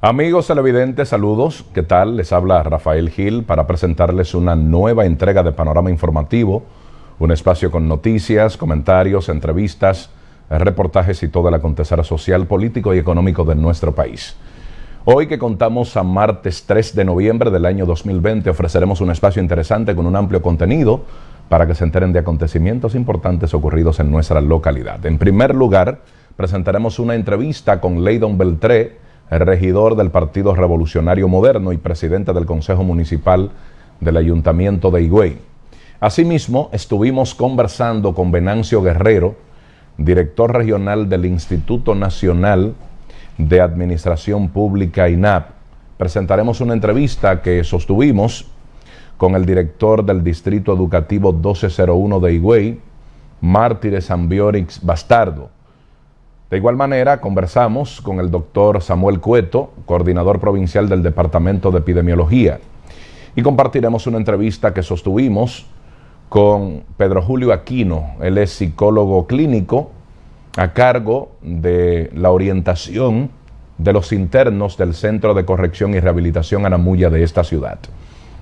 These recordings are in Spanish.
Amigos televidentes, saludos. ¿Qué tal? Les habla Rafael Gil para presentarles una nueva entrega de Panorama Informativo, un espacio con noticias, comentarios, entrevistas, reportajes y todo el acontecer social, político y económico de nuestro país. Hoy que contamos a martes 3 de noviembre del año 2020, ofreceremos un espacio interesante con un amplio contenido para que se enteren de acontecimientos importantes ocurridos en nuestra localidad. En primer lugar, presentaremos una entrevista con Leydon Beltré, el regidor del Partido Revolucionario Moderno y presidente del Consejo Municipal del Ayuntamiento de Higüey. Asimismo, estuvimos conversando con Venancio Guerrero, director regional del Instituto Nacional de Administración Pública INAP. Presentaremos una entrevista que sostuvimos con el director del Distrito Educativo 1201 de Higüey, Mártires Ambiorix Bastardo. De igual manera, conversamos con el doctor Samuel Cueto, coordinador provincial del Departamento de Epidemiología, y compartiremos una entrevista que sostuvimos con Pedro Julio Aquino. Él es psicólogo clínico a cargo de la orientación de los internos del Centro de Corrección y Rehabilitación Anamuya de esta ciudad.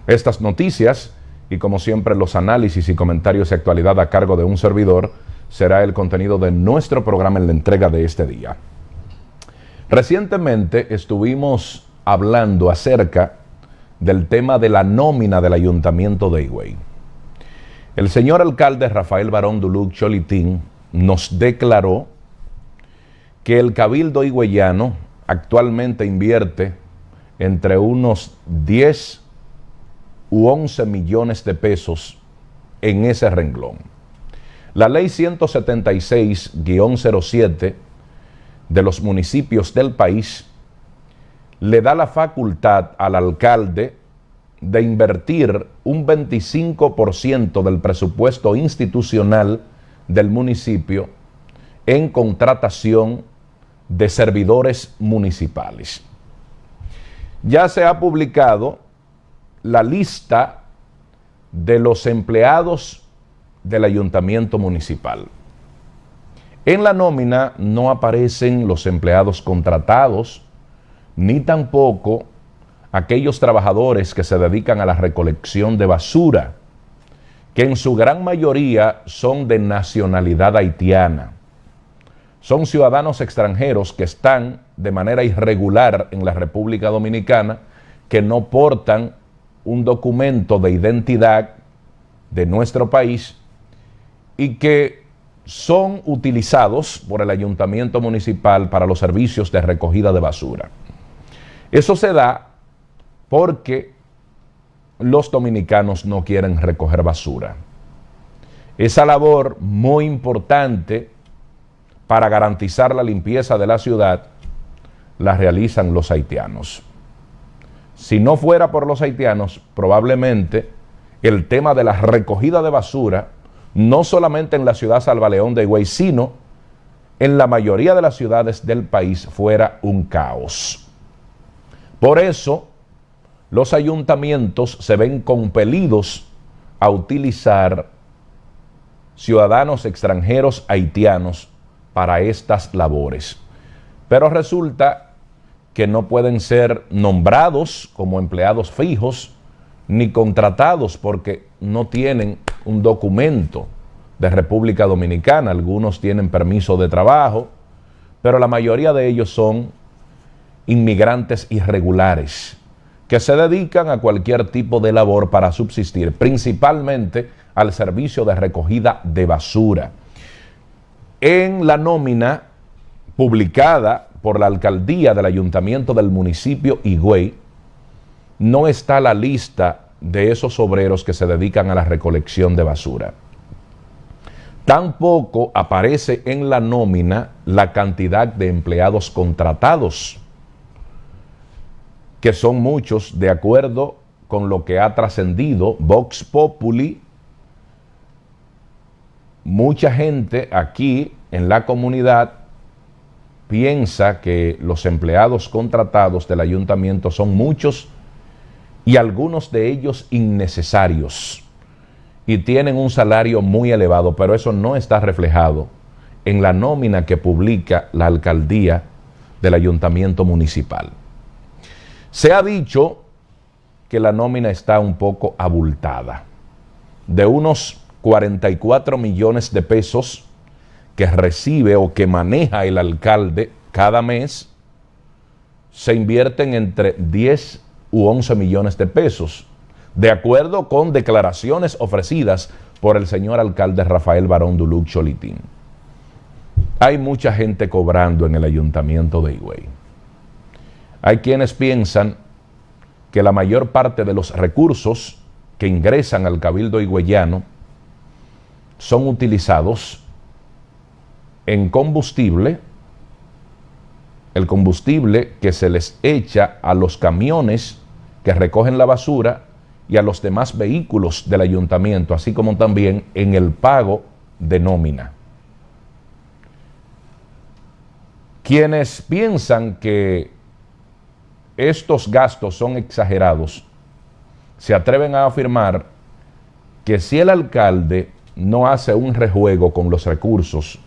Estas noticias y, como siempre, los análisis y comentarios de actualidad a cargo de un servidor será el contenido de nuestro programa en la entrega de este día. Recientemente estuvimos hablando acerca del tema de la nómina del Ayuntamiento de Higüey. El señor alcalde Rafael Barón Duluc Cholitín nos declaró que el Cabildo higüeyano actualmente invierte entre unos 10 u 11 millones de pesos en ese renglón. La ley 176-07 de los municipios del país le da la facultad al alcalde de invertir un 25% del presupuesto institucional del municipio en contratación de servidores municipales. Ya se ha publicado la lista de los empleados del ayuntamiento municipal. En la nómina no aparecen los empleados contratados, ni tampoco aquellos trabajadores que se dedican a la recolección de basura, que en su gran mayoría son de nacionalidad haitiana. Son ciudadanos extranjeros que están de manera irregular en la República Dominicana, que no portan un documento de identidad de nuestro país y que son utilizados por el ayuntamiento municipal para los servicios de recogida de basura. Eso se da porque los dominicanos no quieren recoger basura. Esa labor muy importante para garantizar la limpieza de la ciudad la realizan los haitianos. Si no fuera por los haitianos, probablemente el tema de la recogida de basura, no solamente en la ciudad Salvaleón de Higüey, sino en la mayoría de las ciudades del país, fuera un caos. Por eso, los ayuntamientos se ven compelidos a utilizar ciudadanos extranjeros haitianos para estas labores. Pero resulta que no pueden ser nombrados como empleados fijos ni contratados porque no tienen un documento de República Dominicana. Algunos tienen permiso de trabajo, pero la mayoría de ellos son inmigrantes irregulares que se dedican a cualquier tipo de labor para subsistir, principalmente al servicio de recogida de basura. En la nómina publicada por la alcaldía del ayuntamiento del municipio Higüey, no está la lista de esos obreros que se dedican a la recolección de basura. Tampoco aparece en la nómina la cantidad de empleados contratados, que son muchos, de acuerdo con lo que ha trascendido Vox Populi. Mucha gente aquí en la comunidad piensa que los empleados contratados del ayuntamiento son muchos y algunos de ellos innecesarios y tienen un salario muy elevado, pero eso no está reflejado en la nómina que publica la alcaldía del ayuntamiento municipal. Se ha dicho que la nómina está un poco abultada. De unos 44 millones de pesos que recibe o que maneja el alcalde cada mes, se invierten entre 10 u 11 millones de pesos, de acuerdo con declaraciones ofrecidas por el señor alcalde Rafael Barón Duluc Cholitín. Hay mucha gente cobrando en el ayuntamiento de Higüey. Hay quienes piensan que la mayor parte de los recursos que ingresan al cabildo higüeyano son utilizados en combustible, el combustible que se les echa a los camiones que recogen la basura y a los demás vehículos del ayuntamiento, así como también en el pago de nómina. Quienes piensan que estos gastos son exagerados, se atreven a afirmar que si el alcalde no hace un rejuego con los recursos,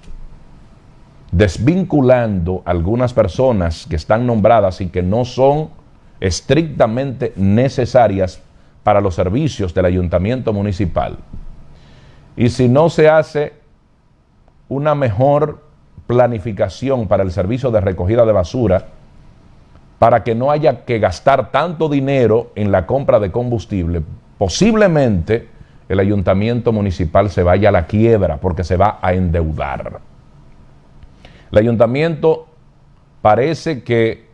desvinculando a algunas personas que están nombradas y que no son estrictamente necesarias para los servicios del ayuntamiento municipal, y si no se hace una mejor planificación para el servicio de recogida de basura, para que no haya que gastar tanto dinero en la compra de combustible, posiblemente el ayuntamiento municipal se vaya a la quiebra porque se va a endeudar. El ayuntamiento parece que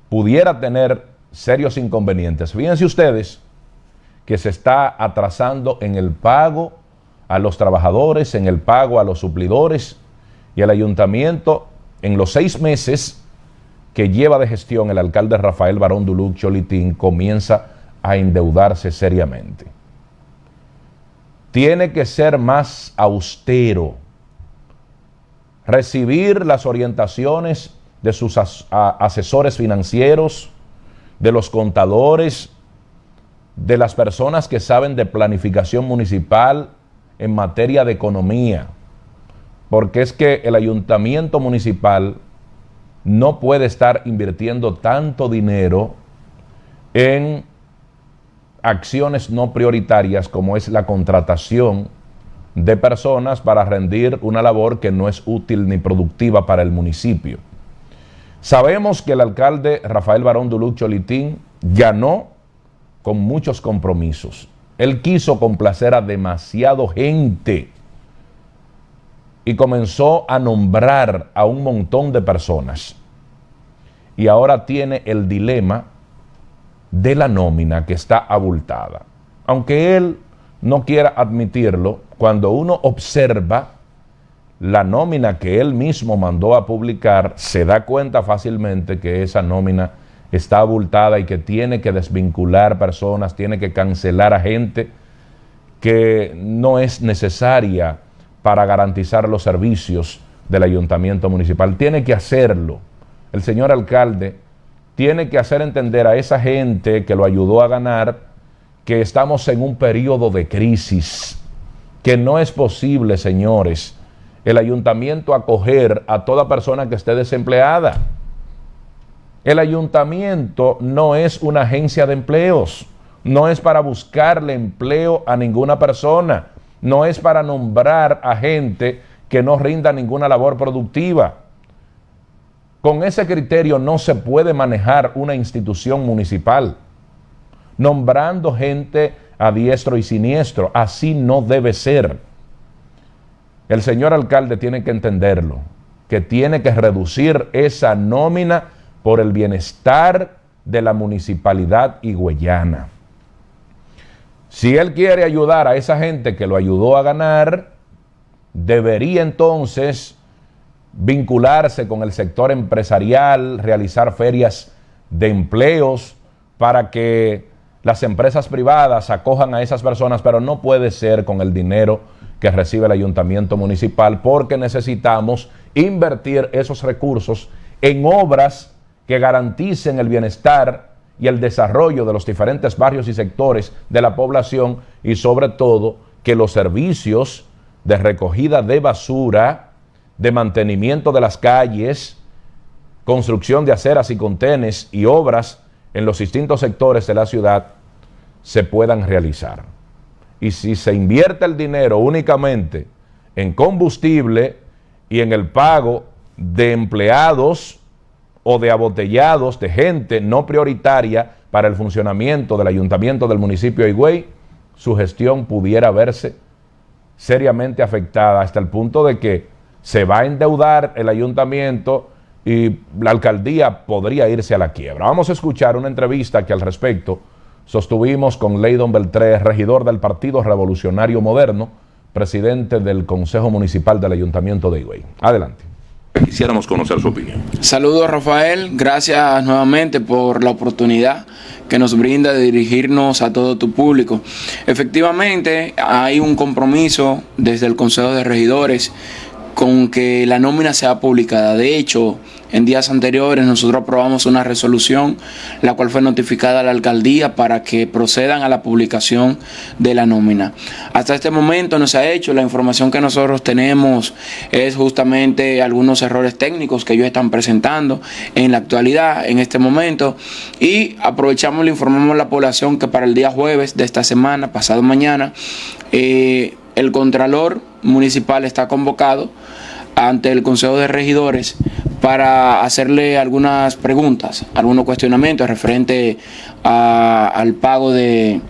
pudiera tener serios inconvenientes. Fíjense ustedes que se está atrasando en el pago a los trabajadores, en el pago a los suplidores, y el ayuntamiento, en los 6 meses que lleva de gestión el alcalde Rafael Barón Duluc Cholitín, comienza a endeudarse seriamente. Tiene que ser más austero, recibir las orientaciones de sus asesores financieros, de los contadores, de las personas que saben de planificación municipal en materia de economía, porque es que el ayuntamiento municipal no puede estar invirtiendo tanto dinero en acciones no prioritarias como es la contratación de personas para rendir una labor que no es útil ni productiva para el municipio. Sabemos que el alcalde Rafael Barón Duluc Cholitín ganó con muchos compromisos. Él quiso complacer a demasiada gente y comenzó a nombrar a un montón de personas. Y ahora tiene el dilema de la nómina que está abultada. Aunque él no quiera admitirlo, cuando uno observa la nómina que él mismo mandó a publicar, se da cuenta fácilmente que esa nómina está abultada y que tiene que desvincular personas, tiene que cancelar a gente que no es necesaria para garantizar los servicios del ayuntamiento municipal. Tiene que hacerlo. El señor alcalde tiene que hacer entender a esa gente que lo ayudó a ganar que estamos en un periodo de crisis, que no es posible, señores, el ayuntamiento acoger a toda persona que esté desempleada. El ayuntamiento no es una agencia de empleos, no es para buscarle empleo a ninguna persona, no es para nombrar a gente que no rinda ninguna labor productiva. Con ese criterio no se puede manejar una institución municipal, nombrando gente a diestro y siniestro. Así no debe ser. El señor alcalde tiene que entenderlo, que tiene que reducir esa nómina por el bienestar de la municipalidad higüeyana. Si él quiere ayudar a esa gente que lo ayudó a ganar, debería entonces vincularse con el sector empresarial, realizar ferias de empleos para que las empresas privadas acojan a esas personas, pero no puede ser con el dinero que recibe el ayuntamiento municipal, porque necesitamos invertir esos recursos en obras que garanticen el bienestar y el desarrollo de los diferentes barrios y sectores de la población, y sobre todo que los servicios de recogida de basura, de mantenimiento de las calles, construcción de aceras y contenes y obras en los distintos sectores de la ciudad se puedan realizar. Y si se invierte el dinero únicamente en combustible y en el pago de empleados o de abotellados, de gente no prioritaria para el funcionamiento del ayuntamiento del municipio de Higüey, su gestión pudiera verse seriamente afectada hasta el punto de que se va a endeudar el ayuntamiento y la alcaldía podría irse a la quiebra. Vamos a escuchar una entrevista que al respecto sostuvimos con Leydon Beltré, regidor del Partido Revolucionario Moderno, presidente del Consejo Municipal del Ayuntamiento de Higüey. Adelante. Quisiéramos conocer su opinión. Saludos, Rafael, gracias nuevamente por la oportunidad que nos brinda de dirigirnos a todo tu público. Efectivamente, hay un compromiso desde el Consejo de Regidores con que la nómina sea publicada. De hecho, en días anteriores nosotros aprobamos una resolución, la cual fue notificada a la alcaldía para que procedan a la publicación de la nómina. Hasta este momento no se ha hecho. La información que nosotros tenemos es justamente algunos errores técnicos que ellos están presentando en la actualidad, en este momento, y aprovechamos, le informamos a la población que para el día jueves de esta semana, pasado mañana, el Contralor Municipal está convocado ante el Consejo de Regidores para hacerle algunas preguntas, algunos cuestionamientos referente al pago de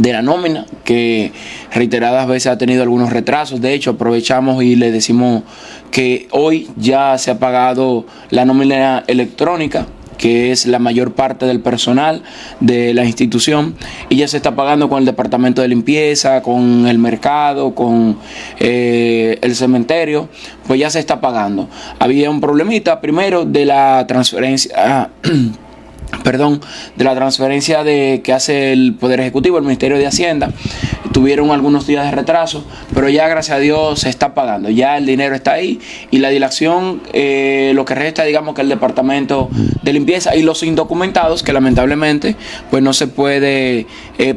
la nómina, que reiteradas veces ha tenido algunos retrasos. De hecho, aprovechamos y le decimos que hoy ya se ha pagado la nómina electrónica, que es la mayor parte del personal de la institución, y ya se está pagando con el departamento de limpieza, con el mercado, con el cementerio, pues ya se está pagando. Había un problemita primero de la transferencia que hace el Poder Ejecutivo, el Ministerio de Hacienda. Tuvieron algunos días de retraso, pero ya gracias a Dios se está pagando, ya el dinero está ahí, y la dilación, lo que resta, digamos que el departamento de limpieza y los indocumentados, que lamentablemente pues no se puede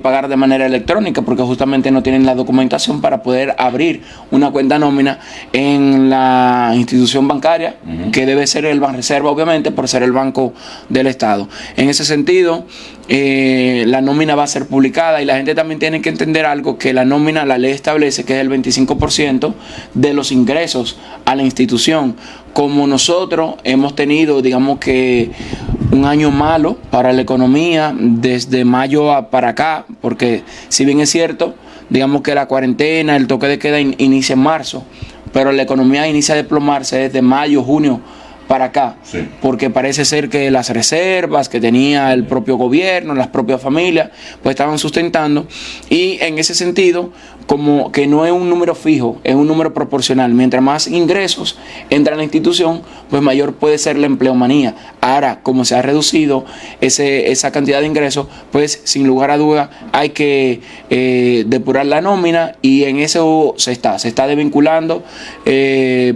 pagar de manera electrónica porque justamente no tienen la documentación para poder abrir una cuenta nómina en la institución bancaria, que debe ser el Banreserva, obviamente, por ser el Banco del Estado. En ese sentido, la nómina va a ser publicada, y la gente también tiene que entender algo, que la nómina, la ley establece que es el 25% de los ingresos a la institución. Como nosotros hemos tenido, digamos que un año malo para la economía desde mayo para acá, porque si bien es cierto, digamos que la cuarentena, el toque de queda inicia en marzo, pero la economía inicia a desplomarse desde mayo, junio para acá, sí, porque parece ser que las reservas que tenía el propio gobierno, las propias familias, pues estaban sustentando, y en ese sentido, como que no es un número fijo, es un número proporcional. Mientras más ingresos entran a la institución, pues mayor puede ser la empleomanía. Ahora, como se ha reducido esa cantidad de ingresos, pues sin lugar a duda hay que depurar la nómina, y en eso se está desvinculando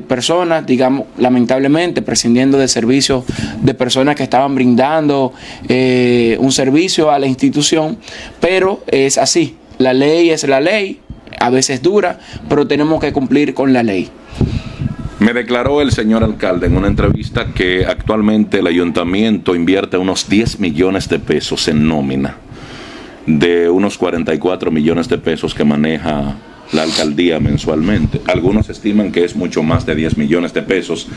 personas, digamos, lamentablemente, prescindiendo de servicios de personas que estaban brindando un servicio a la institución, pero es así. La ley es la ley, a veces dura, pero tenemos que cumplir con la ley. Me declaró el señor alcalde en una entrevista que actualmente el ayuntamiento invierte unos 10 millones de pesos en nómina, de unos 44 millones de pesos que maneja la alcaldía mensualmente. Algunos estiman que es mucho más de 10 millones de pesos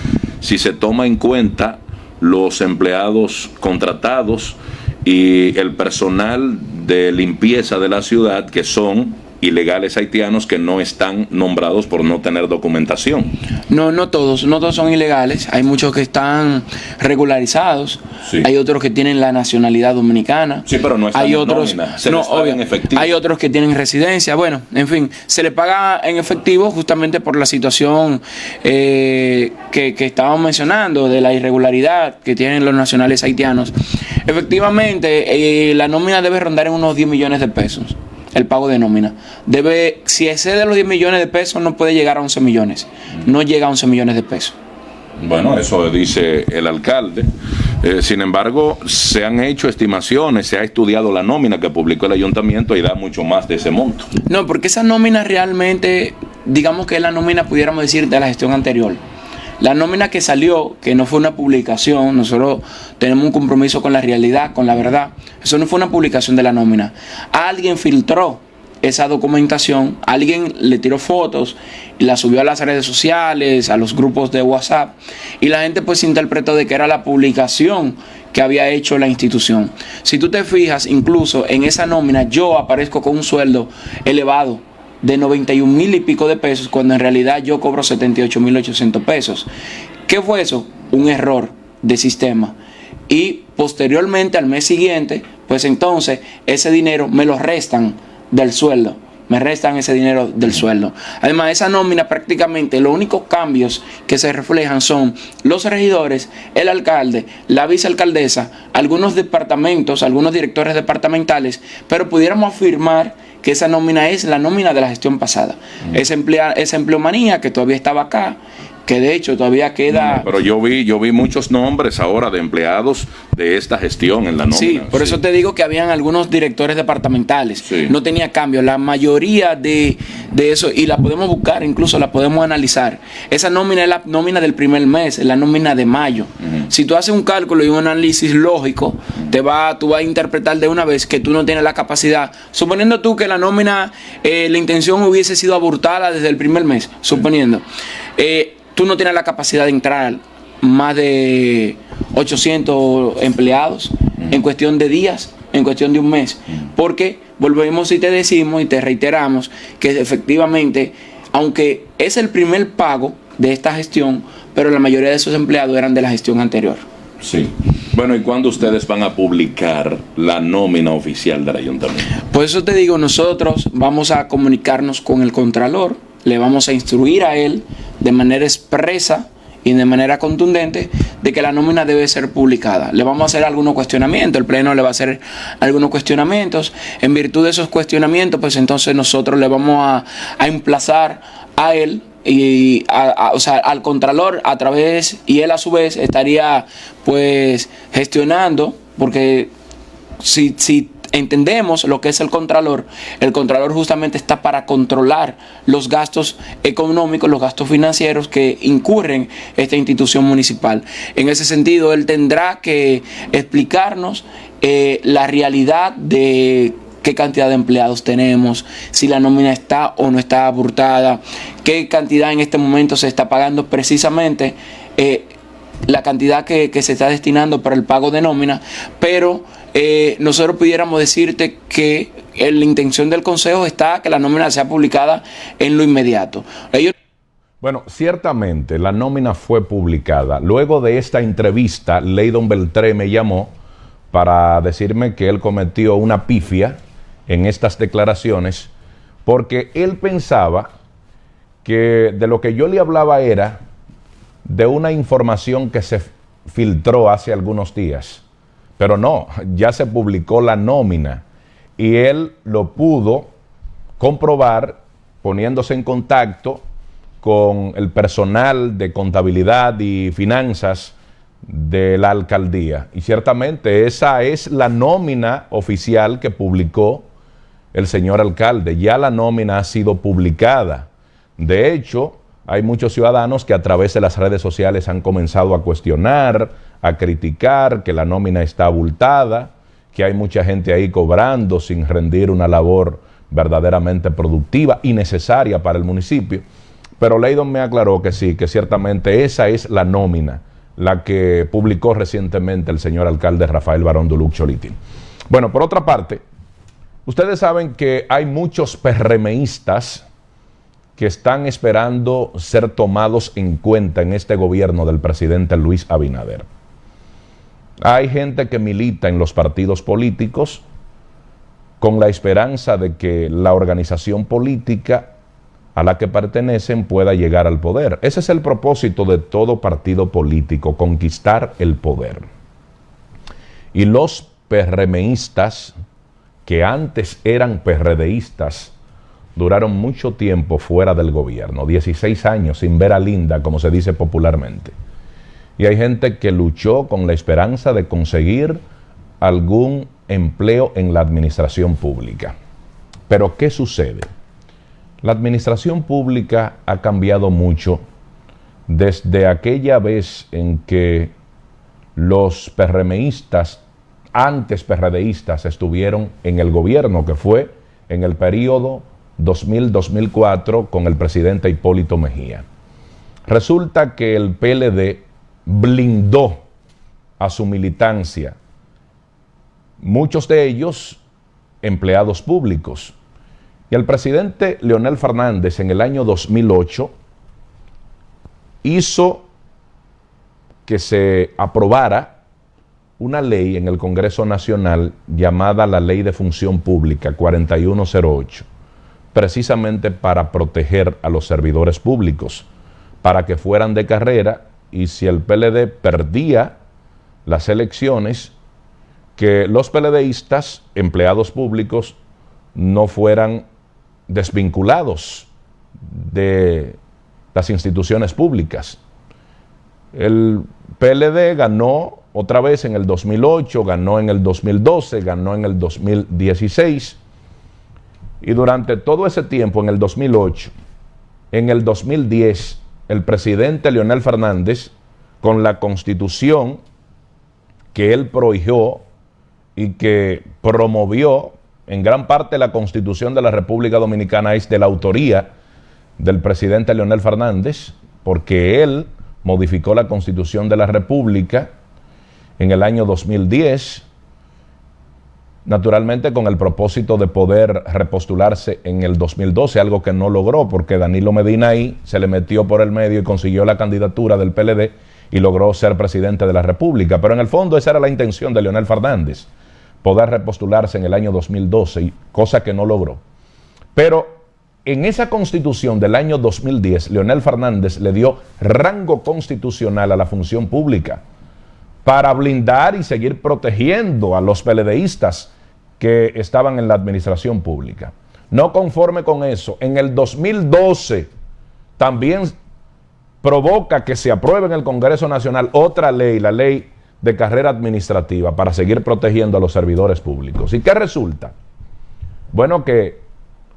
si se toma en cuenta los empleados contratados y el personal de limpieza de la ciudad, que son ilegales haitianos que no están nombrados por no tener documentación. No todos son ilegales. Hay muchos que están regularizados. Sí. Hay otros que tienen la nacionalidad dominicana. Sí, pero no están en nómina, se les paga en efectivo. Hay otros que tienen residencia. Bueno, en fin, se les paga en efectivo justamente por la situación que estábamos mencionando, de la irregularidad que tienen los nacionales haitianos. Efectivamente, la nómina debe rondar en unos 10 millones de pesos. El pago de nómina si excede los 10 millones de pesos, no puede llegar a 11 millones. No llega a 11 millones de pesos. Bueno, eso dice el alcalde. Sin embargo, se han hecho estimaciones, se ha estudiado la nómina que publicó el ayuntamiento y da mucho más de ese monto. No, porque esa nómina realmente, digamos que es la nómina, pudiéramos decir, de la gestión anterior. La nómina que salió, que no fue una publicación, nosotros tenemos un compromiso con la realidad, con la verdad. Eso no fue una publicación de la nómina. Alguien filtró esa documentación, alguien le tiró fotos y la subió a las redes sociales, a los grupos de WhatsApp, y la gente pues interpretó de que era la publicación que había hecho la institución. Si tú te fijas, incluso en esa nómina yo aparezco con un sueldo elevado de 91,000 y pico de pesos, cuando en realidad yo cobro 78,800 pesos. ¿Qué fue eso? Un error de sistema. Y posteriormente, al mes siguiente, pues entonces ese dinero me lo restan del sueldo. Me restan ese dinero del sueldo. Además, esa nómina prácticamente los únicos cambios que se reflejan son los regidores, el alcalde, la vicealcaldesa, algunos departamentos, algunos directores departamentales, pero pudiéramos afirmar que esa nómina es la nómina de la gestión pasada. Esa empleomanía que todavía estaba acá, que de hecho todavía queda... Pero yo vi muchos nombres ahora de empleados de esta gestión en la nómina. Sí, por eso te digo que habían algunos directores departamentales. Sí. No tenía cambio. La mayoría de eso, y la podemos buscar, incluso la podemos analizar. Esa nómina es la nómina del primer mes, es la nómina de mayo. Si tú haces un cálculo y un análisis lógico, tú vas a interpretar de una vez que tú no tienes la capacidad. Suponiendo tú que la nómina, la intención hubiese sido abortada desde el primer mes, suponiendo. Tú no tienes la capacidad de entrar más de 800 empleados en cuestión de días, en cuestión de un mes. Porque volvemos y te decimos y te reiteramos que efectivamente, aunque es el primer pago de esta gestión, pero la mayoría de esos empleados eran de la gestión anterior. Sí. Bueno, ¿y cuándo ustedes van a publicar la nómina oficial del ayuntamiento? Por eso te digo, nosotros vamos a comunicarnos con el Contralor, le vamos a instruir a él de manera expresa y de manera contundente de que la nómina debe ser publicada. Le vamos a hacer algunos cuestionamientos, el Pleno le va a hacer algunos cuestionamientos. En virtud de esos cuestionamientos, pues entonces nosotros le vamos a emplazar a él y o sea, al Contralor a través, y él a su vez estaría pues gestionando, porque si entendemos lo que es el Contralor justamente está para controlar los gastos económicos, los gastos financieros que incurren esta institución municipal. En ese sentido, él tendrá que explicarnos la realidad de qué cantidad de empleados tenemos, si la nómina está o no está abortada, qué cantidad en este momento se está pagando precisamente, la cantidad que se está destinando para el pago de nómina, pero nosotros pudiéramos decirte que la intención del Consejo está que la nómina sea publicada en lo inmediato. Bueno, ciertamente la nómina fue publicada. Luego de esta entrevista, Leydon Beltré me llamó para decirme que él cometió una pifia en estas declaraciones, porque él pensaba que de lo que yo le hablaba era de una información que se filtró hace algunos días. Pero no, ya se publicó la nómina y él lo pudo comprobar poniéndose en contacto con el personal de contabilidad y finanzas de la alcaldía. Y ciertamente esa es la nómina oficial que publicó el señor alcalde. Ya la nómina ha sido publicada. De hecho, hay muchos ciudadanos que a través de las redes sociales han comenzado a cuestionar, a criticar que la nómina está abultada, que hay mucha gente ahí cobrando sin rendir una labor verdaderamente productiva y necesaria para el municipio. Pero Leydon me aclaró que sí, que ciertamente esa es la nómina, la que publicó recientemente el señor alcalde Rafael Barón Duluc Cholitín. Bueno, por otra parte, ustedes saben que hay muchos PRMistas que están esperando ser tomados en cuenta en este gobierno del presidente Luis Abinader. Hay gente que milita en los partidos políticos con la esperanza de que la organización política a la que pertenecen pueda llegar al poder. Ese es el propósito de todo partido político, conquistar el poder. Y los PRMistas, que antes eran PRDistas, duraron mucho tiempo fuera del gobierno, 16 años sin ver a Linda, como se dice popularmente. Y hay gente que luchó con la esperanza de conseguir algún empleo en la administración pública. Pero ¿qué sucede? La administración pública ha cambiado mucho desde aquella vez en que los PRMistas, antes PRDistas, estuvieron en el gobierno, que fue en el periodo 2000-2004 con el presidente Hipólito Mejía. Resulta que el PLD blindó a su militancia, muchos de ellos empleados públicos. Y el presidente Leonel Fernández en el año 2008 hizo que se aprobara una ley en el Congreso Nacional llamada la Ley de Función Pública 4108, precisamente para proteger a los servidores públicos, para que fueran de carrera, y si el PLD perdía las elecciones, que los PLDistas, empleados públicos, no fueran desvinculados de las instituciones públicas. El PLD ganó otra vez en el 2008, ganó en el 2012, ganó en el 2016, y durante todo ese tiempo, en el 2008, en el 2010, el presidente Leonel Fernández, con la Constitución que él prohibió y que promovió, en gran parte la Constitución de la República Dominicana es de la autoría del presidente Leonel Fernández, porque él modificó la Constitución de la República en el año 2010, naturalmente con el propósito de poder repostularse en el 2012, algo que no logró porque Danilo Medina ahí se le metió por el medio y consiguió la candidatura del PLD y logró ser presidente de la República. Pero en el fondo esa era la intención de Leonel Fernández, poder repostularse en el año 2012, cosa que no logró. Pero en esa Constitución del año 2010, Leonel Fernández le dio rango constitucional a la función pública para blindar y seguir protegiendo a los PLDistas que estaban en la administración pública. No conforme con eso, en el 2012 también provoca que se apruebe en el Congreso Nacional otra ley, la ley de carrera administrativa, para seguir protegiendo a los servidores públicos. ¿Y qué resulta? Bueno, que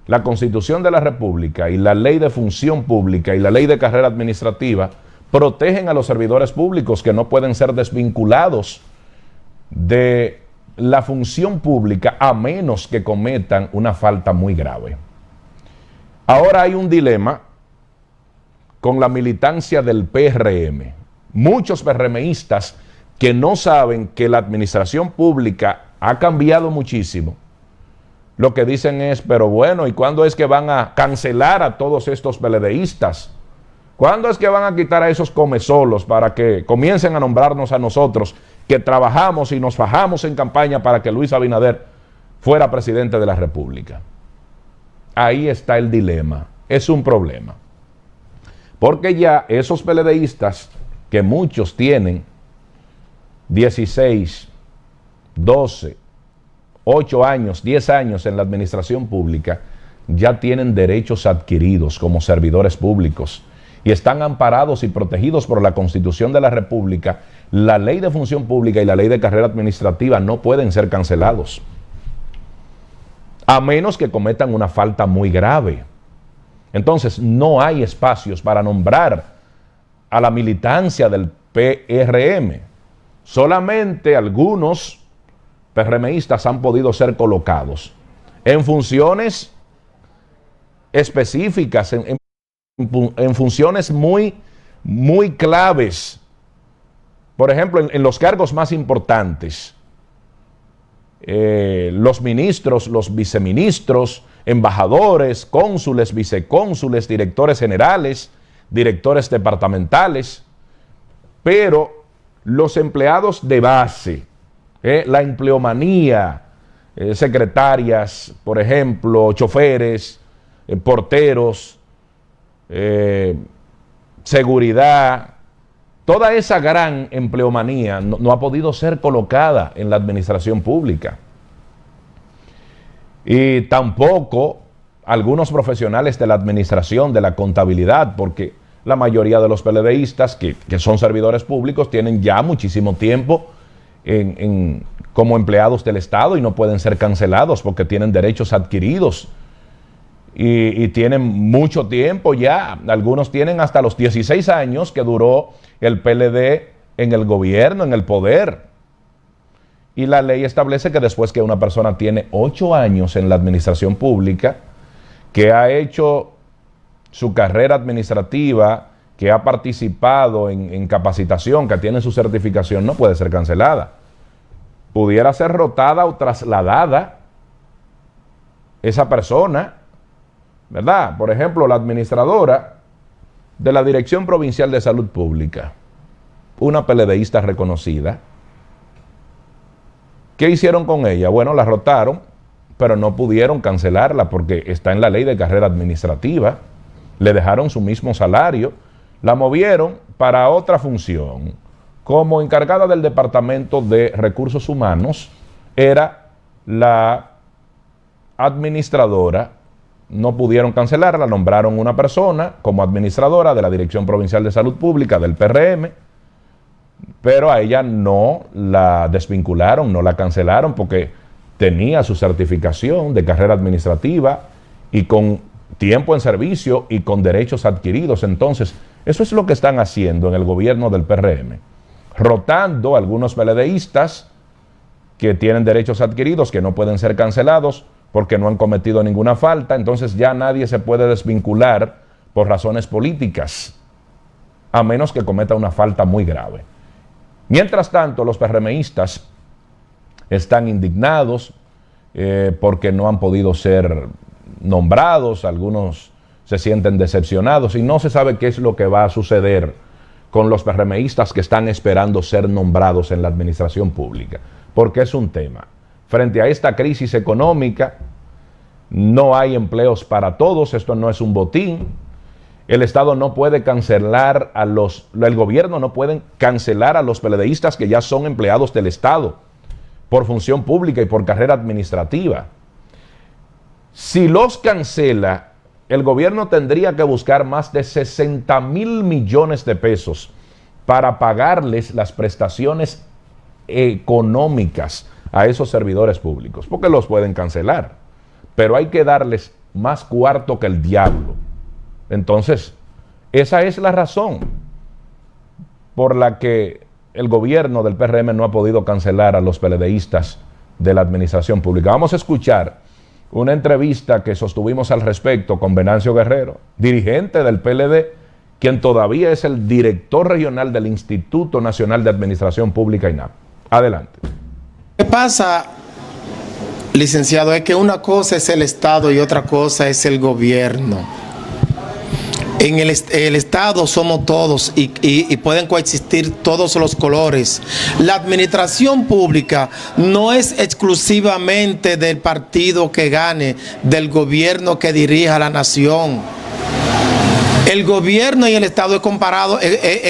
la Constitución de la República y la Ley de Función Pública y la Ley de Carrera Administrativa protegen a los servidores públicos, que no pueden ser desvinculados de la función pública a menos que cometan una falta muy grave. Ahora hay un dilema con la militancia del PRM. Muchos PRMistas que no saben que la administración pública ha cambiado muchísimo, lo que dicen es, pero bueno, ¿y cuándo es que van a cancelar a todos estos PLDistas? ¿Cuándo es que van a quitar a esos comesolos para que comiencen a nombrarnos a nosotros, que trabajamos y nos fajamos en campaña para que Luis Abinader fuera presidente de la República? Ahí está el dilema. Es un problema. Porque ya esos PLDistas, que muchos tienen 16, 12, 8 años, 10 años en la administración pública, ya tienen derechos adquiridos como servidores públicos y están amparados y protegidos por la Constitución de la República. La Ley de Función Pública y la Ley de Carrera Administrativa no pueden ser cancelados, a menos que cometan una falta muy grave. Entonces, no hay espacios para nombrar a la militancia del PRM. Solamente algunos PRMistas han podido ser colocados en funciones específicas, en funciones muy claves. Por ejemplo, en los cargos más importantes, los ministros, los viceministros, embajadores, cónsules, vicecónsules, directores generales, directores departamentales, pero los empleados de base, la empleomanía, secretarias, por ejemplo, choferes, porteros, seguridad, toda esa gran empleomanía no ha podido ser colocada en la administración pública. Y tampoco algunos profesionales de la administración, de la contabilidad, porque la mayoría de los PLDistas que son servidores públicos tienen ya muchísimo tiempo como empleados del Estado y no pueden ser cancelados porque tienen derechos adquiridos. y tienen mucho tiempo ya. Algunos tienen hasta los 16 años que duró el PLD en el gobierno, en el poder. Y la ley establece que después que una persona tiene 8 años en la administración pública, que ha hecho su carrera administrativa, que ha participado en capacitación, que tiene su certificación, no puede ser cancelada. Pudiera ser rotada o trasladada esa persona, ¿verdad? Por ejemplo, la administradora de la Dirección Provincial de Salud Pública, una PLDista reconocida. ¿Qué hicieron con ella? Bueno, la rotaron, pero no pudieron cancelarla porque está en la ley de carrera administrativa. Le dejaron su mismo salario, la movieron para otra función. Como encargada del Departamento de Recursos Humanos, era la administradora. No pudieron cancelarla, nombraron una persona como administradora de la Dirección Provincial de Salud Pública del PRM, pero a ella no la desvincularon, no la cancelaron porque tenía su certificación de carrera administrativa y con tiempo en servicio y con derechos adquiridos. Entonces, eso es lo que están haciendo en el gobierno del PRM, rotando a algunos PLDistas que tienen derechos adquiridos que no pueden ser cancelados porque no han cometido ninguna falta. Entonces ya nadie se puede desvincular por razones políticas, a menos que cometa una falta muy grave. Mientras tanto, los PRMistas están indignados porque no han podido ser nombrados, algunos se sienten decepcionados y no se sabe qué es lo que va a suceder con los PRMistas que están esperando ser nombrados en la administración pública, porque es un tema. Frente a esta crisis económica, no hay empleos para todos, esto no es un botín. El Estado no puede cancelar el gobierno no puede cancelar a los PLDistas que ya son empleados del Estado por función pública y por carrera administrativa. Si los cancela, el gobierno tendría que buscar más de 60,000 millones de pesos para pagarles las prestaciones económicas a esos servidores públicos, porque los pueden cancelar, pero hay que darles más cuarto que el diablo. Entonces, esa es la razón por la que el gobierno del PRM no ha podido cancelar a los PLDistas de la administración pública. Vamos a escuchar una entrevista que sostuvimos al respecto con Venancio Guerrero, dirigente del PLD, quien todavía es el director regional del Instituto Nacional de Administración Pública, INAP. Adelante. ¿Qué pasa, licenciado? Es que una cosa es el Estado y otra cosa es el gobierno. En el Estado somos todos y pueden coexistir todos los colores. La administración pública no es exclusivamente del partido que gane, del gobierno que dirija la nación. El gobierno y el Estado es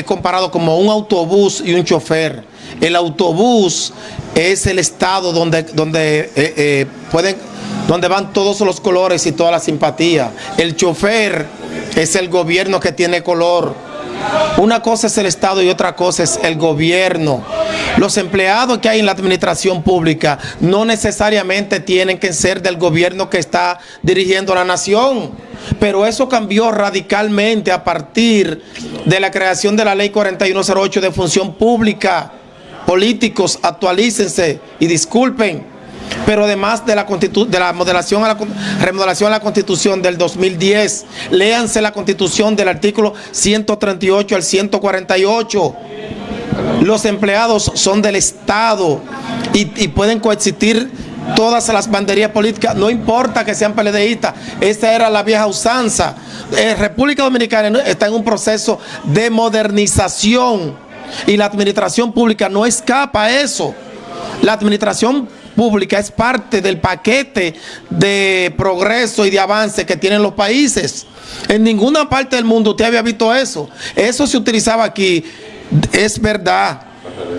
comparado como un autobús y un chofer. El autobús es el Estado donde van todos los colores y toda la simpatía. El chofer es el gobierno que tiene color. Una cosa es el Estado y otra cosa es el gobierno. Los empleados que hay en la administración pública no necesariamente tienen que ser del gobierno que está dirigiendo la nación. Pero eso cambió radicalmente a partir de la creación de la Ley 4108 de función pública. Políticos, actualícense y disculpen. Pero además de la remodelación a la Constitución del 2010, léanse la Constitución del artículo 138 al 148. Los empleados son del Estado y pueden coexistir todas las banderías políticas, no importa que sean PLDistas. Esa era la vieja usanza. República Dominicana está en un proceso de modernización y la administración pública no escapa a eso. La administración pública es parte del paquete de progreso y de avance que tienen los países. En ninguna parte del mundo usted había visto eso. Eso se utilizaba aquí, es verdad,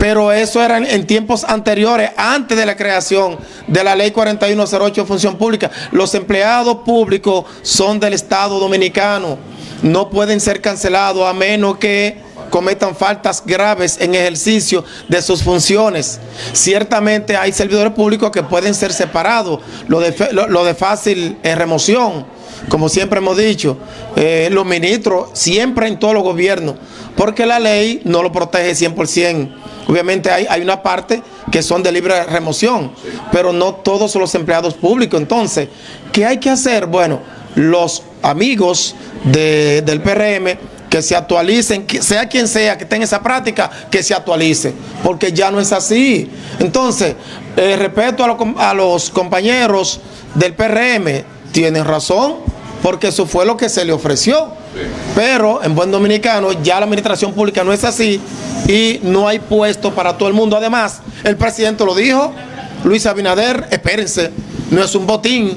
pero eso era en tiempos anteriores, antes de la creación de la Ley 4108 de función pública. Los empleados públicos son del Estado dominicano, no pueden ser cancelados a menos que cometan faltas graves en ejercicio de sus funciones. Ciertamente hay servidores públicos que pueden ser separados, lo de fácil remoción, como siempre hemos dicho, los ministros siempre en todos los gobiernos, porque la ley no lo protege 100%. Obviamente hay una parte que son de libre remoción, pero no todos son los empleados públicos. Entonces, ¿qué hay que hacer? Bueno, los amigos del PRM que se actualicen, que sea quien sea que tenga esa práctica, que se actualice, porque ya no es así. Entonces, respeto a los compañeros del PRM, tienen razón, porque eso fue lo que se le ofreció. Sí. Pero en buen dominicano ya la administración pública no es así y no hay puesto para todo el mundo. Además, el presidente lo dijo, Luis Abinader, espérense, no es un botín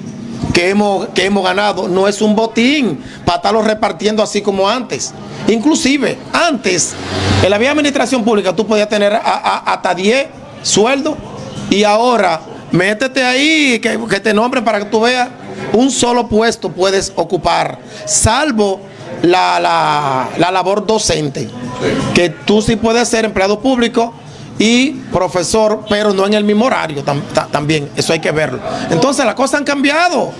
que hemos ganado, no es un botín para estarlo repartiendo así como antes. Inclusive, antes, en la vía administración pública tú podías tener hasta 10 sueldos y ahora métete ahí, que te nombren para que tú veas, un solo puesto puedes ocupar, salvo la labor docente, que tú sí puedes ser empleado público y profesor, pero no en el mismo horario también, eso hay que verlo. Entonces las cosas han cambiado,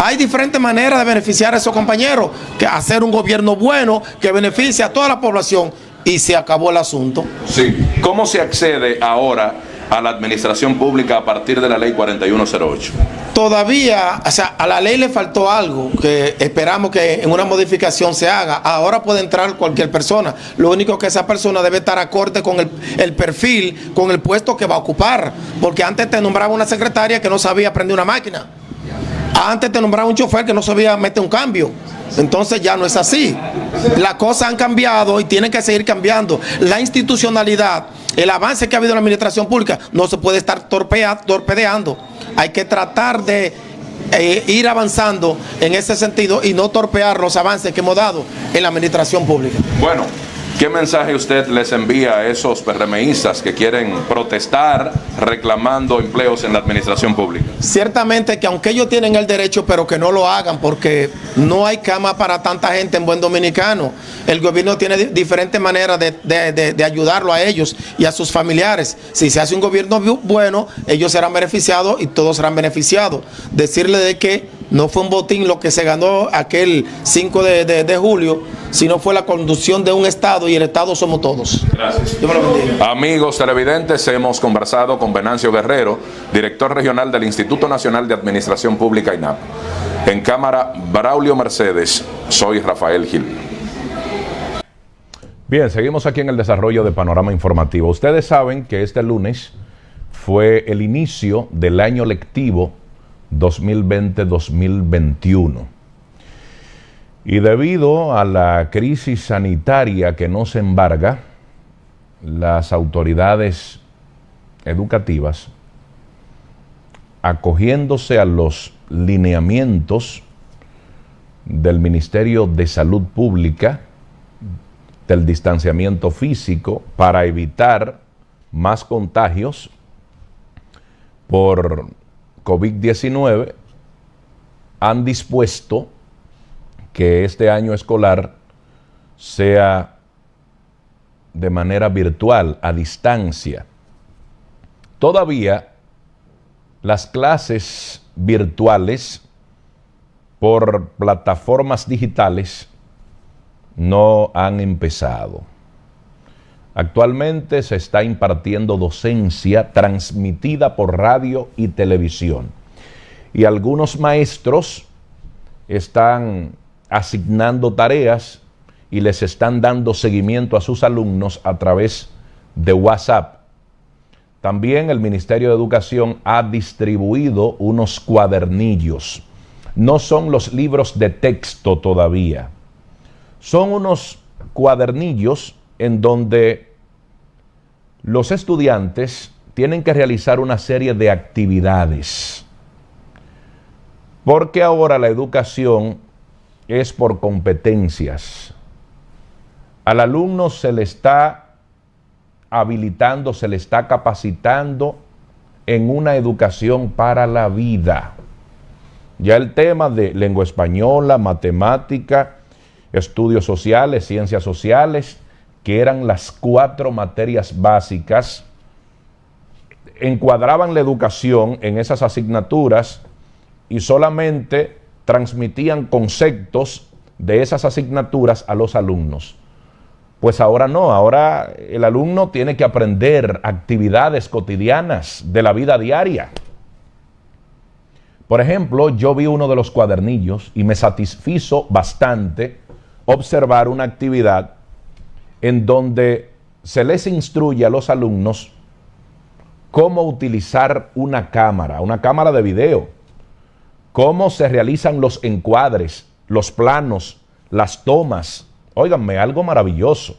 hay diferentes maneras de beneficiar a esos compañeros, que hacer un gobierno bueno que beneficie a toda la población y se acabó el asunto. Sí, ¿cómo se accede ahora a la administración pública a partir de la ley 4108? Todavía, o sea, a la ley le faltó algo que esperamos que en una modificación se haga. Ahora puede entrar cualquier persona. Lo único que esa persona debe estar acorde con el perfil, con el puesto que va a ocupar. Porque antes te nombraba una secretaria que no sabía prender una máquina. Antes te nombraba un chofer que no sabía meter un cambio. Entonces ya no es así. Las cosas han cambiado y tienen que seguir cambiando. La institucionalidad, el avance que ha habido en la administración pública no se puede estar torpedeando. Hay que tratar de ir avanzando en ese sentido y no torpear los avances que hemos dado en la administración pública. Bueno, ¿qué mensaje usted les envía a esos PRMistas que quieren protestar reclamando empleos en la administración pública? Ciertamente que aunque ellos tienen el derecho, pero que no lo hagan, porque no hay cama para tanta gente en buen dominicano. El gobierno tiene diferentes maneras de ayudarlo a ellos y a sus familiares. Si se hace un gobierno bueno, ellos serán beneficiados y todos serán beneficiados. Decirle de que no fue un botín lo que se ganó aquel 5 de julio, sino fue la conducción de un Estado, y el Estado somos todos. Gracias. Dios me lo bendiga. Amigos televidentes, hemos conversado con Venancio Guerrero, director regional del Instituto Nacional de Administración Pública, INAP. En cámara, Braulio Mercedes, soy Rafael Gil. Bien, seguimos aquí en el desarrollo de Panorama Informativo. Ustedes saben que este lunes fue el inicio del año lectivo 2020-2021. Y debido a la crisis sanitaria que no se embarga, las autoridades educativas, acogiéndose a los lineamientos del Ministerio de Salud Pública, del distanciamiento físico, para evitar más contagios por COVID-19, han dispuesto que este año escolar sea de manera virtual, a distancia. Todavía las clases virtuales por plataformas digitales no han empezado. Actualmente se está impartiendo docencia transmitida por radio y televisión. Y algunos maestros están asignando tareas y les están dando seguimiento a sus alumnos a través de WhatsApp. También el Ministerio de Educación ha distribuido unos cuadernillos. No son los libros de texto todavía. Son unos cuadernillos en donde los estudiantes tienen que realizar una serie de actividades. Porque ahora la educación es por competencias. Al alumno se le está habilitando, se le está capacitando en una educación para la vida. Ya el tema de lengua española, matemática, estudios sociales, ciencias sociales, que eran las 4 materias básicas, encuadraban la educación en esas asignaturas y solamente transmitían conceptos de esas asignaturas a los alumnos. Pues ahora no, ahora el alumno tiene que aprender actividades cotidianas de la vida diaria. Por ejemplo, yo vi uno de los cuadernillos y me satisfizo bastante observar una actividad en donde se les instruye a los alumnos cómo utilizar una cámara de video, cómo se realizan los encuadres, los planos, las tomas. Óiganme, algo maravilloso.